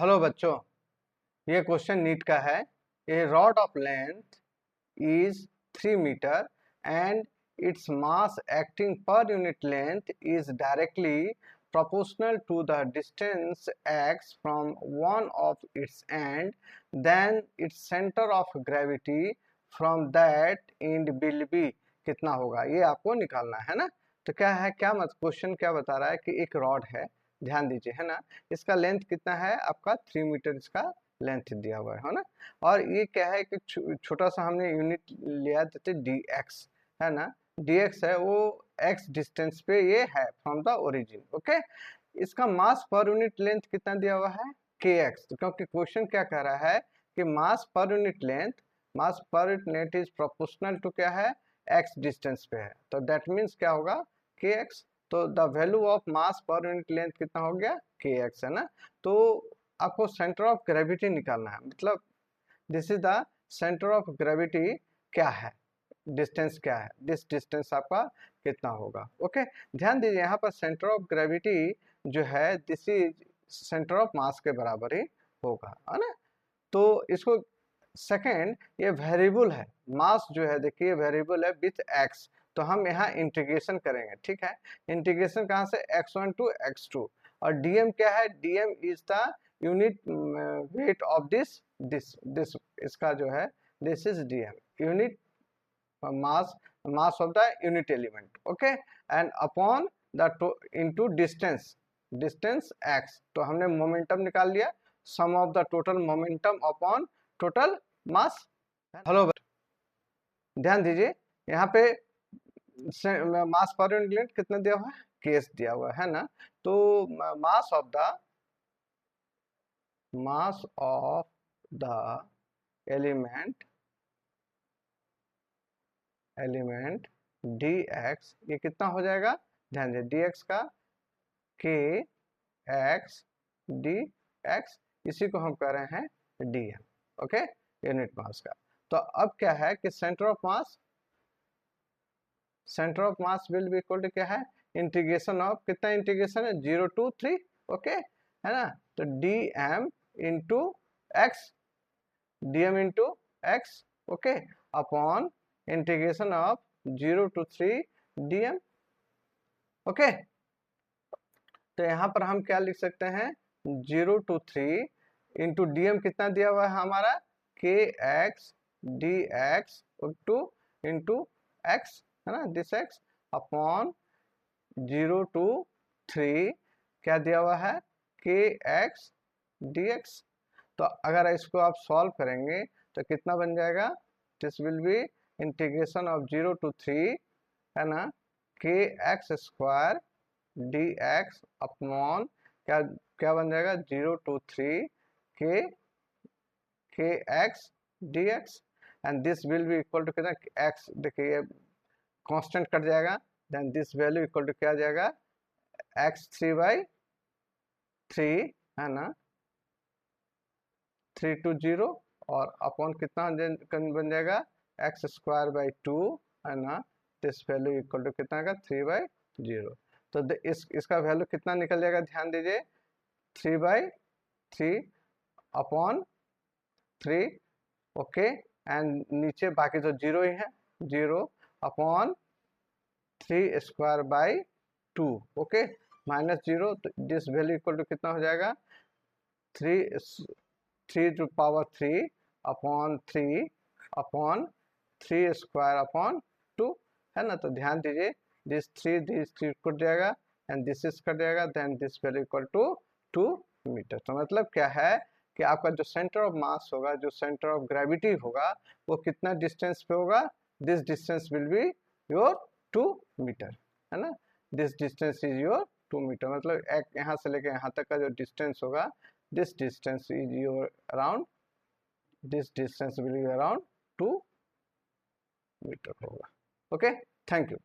Hello बच्चों, ये question NEET का है। A rod of length is 3 metre and its mass acting per unit length is directly proportional to the distance x from one of its end, then its center of gravity from that end will be कितना होगा, ये आपको निकालना है ना। तो क्या है, क्या मत क्वेश्चन क्या बता रहा है कि एक रॉड है, ध्यान दीजिए, है ना। इसका लेंथ कितना है आपका 3 मीटर इसका लेंथ दिया हुआ है ना। और ये क्या है कि छोटा सा हमने यूनिट लिया जैसे dx है ना, dx है वो x डिस्टेंस पे ये है फ्रॉम द ओरिजिन। ओके, इसका मास पर यूनिट लेंथ कितना दिया हुआ है kx। तो क्योंकि क्वेश्चन क्या कह रहा है कि मास पर unit length is proportional to क्या है, x डिस्टेंस पे है, तो दैट मीन्स क्या होगा kx। तो द वैल्यू ऑफ मास पर यूनिट लेंथ कितना हो गया kx, है ना। तो आपको सेंटर ऑफ ग्रेविटी निकालना है, मतलब this is the centre of gravity क्या है, डिस्टेंस क्या है, दिस डिस्टेंस आपका कितना होगा। ओके, ध्यान दीजिए यहाँ पर सेंटर ऑफ ग्रेविटी जो है दिस इज सेंटर ऑफ मास के बराबर ही होगा, है ना। तो इसको सेकेंड, ये वेरिएबल है, मास जो है देखिए वेरिएबल है विथ एक्स, तो हम यहाँ इंटीग्रेशन करेंगे, ठीक है। इंटीग्रेशन कहाँ से, x1 टू x2। और dm क्या है, dm is the unit weight of this इसका जो है this is dm unit mass of the unit element. Okay, and upon the into distance x। तो हमने मोमेंटम निकाल लिया, sum of the total momentum upon total mass. Hello, ध्यान दीजिए यहाँ पे मास पर यूनिट लेंथ कितना दिया हुआ है, केस दिया हुआ है ना। तो मास ऑफ द एलिमेंट dx, ये कितना हो जाएगा, ध्यान दीजिए dx का kx dx, इसी को हम कह रहे हैं dm। ओके, यूनिट मास का। तो अब क्या है कि centre of mass will be equal to क्या है, इंटीग्रेशन ऑफ, कितना इंटीग्रेशन है 0 to 3। ओके, है ना। तो dm into x, okay, upon integration of 0 to 3 dm। Okay, तो यहाँ पर हम क्या लिख सकते हैं, 0 to 3 इंटू dm कितना दिया हुआ है हमारा kx dx इंटू x, है ना, दिस x अपॉन 0 to 3 क्या दिया हुआ है kx dx। तो अगर इसको आप सॉल्व करेंगे तो कितना बन जाएगा, this will B integration of 0 to 3, है ना, kx स्क्वायर dx अपॉन क्या क्या बन जाएगा 0 to 3 kx dx, and this will be equal to कितना, x देखिए कांस्टेंट कट जाएगा, then this value equal to क्या आ जाएगा x 3/3, है ना, 3 to 0, और अपॉन कितना बन जाएगा x स्क्वायर बाई 2, है ना, दिस वैल्यू इक्वल टू कितना का 3/0। तो इसका वैल्यू कितना निकल जाएगा, ध्यान दीजिए 3/3 अपॉन 3। ओके, एंड नीचे बाकी तो 0 ही है, 0 अपॉन 3 स्क्वायर बाई 2। ओके, -0, तो दिस वैल्यू इक्वल टू कितना हो जाएगा 3 to power 3 upon 3 square upon 2, है ना। तो ध्यान दीजिए दिस 3 कट जाएगा एंड दिस इज कट जाएगा, then this value equal to 2 metre. तो मतलब क्या है कि आपका जो सेंटर ऑफ मास होगा, जो सेंटर ऑफ ग्रेविटी होगा, वो कितना डिस्टेंस पे होगा, this distance will be your 2 metre, है ना। This distance is your 2 metre, मतलब यहाँ से लेके यहाँ तक का जो डिस्टेंस होगा, this distance is your around, this distance will be around 2 metre होगा। Okay, thank you.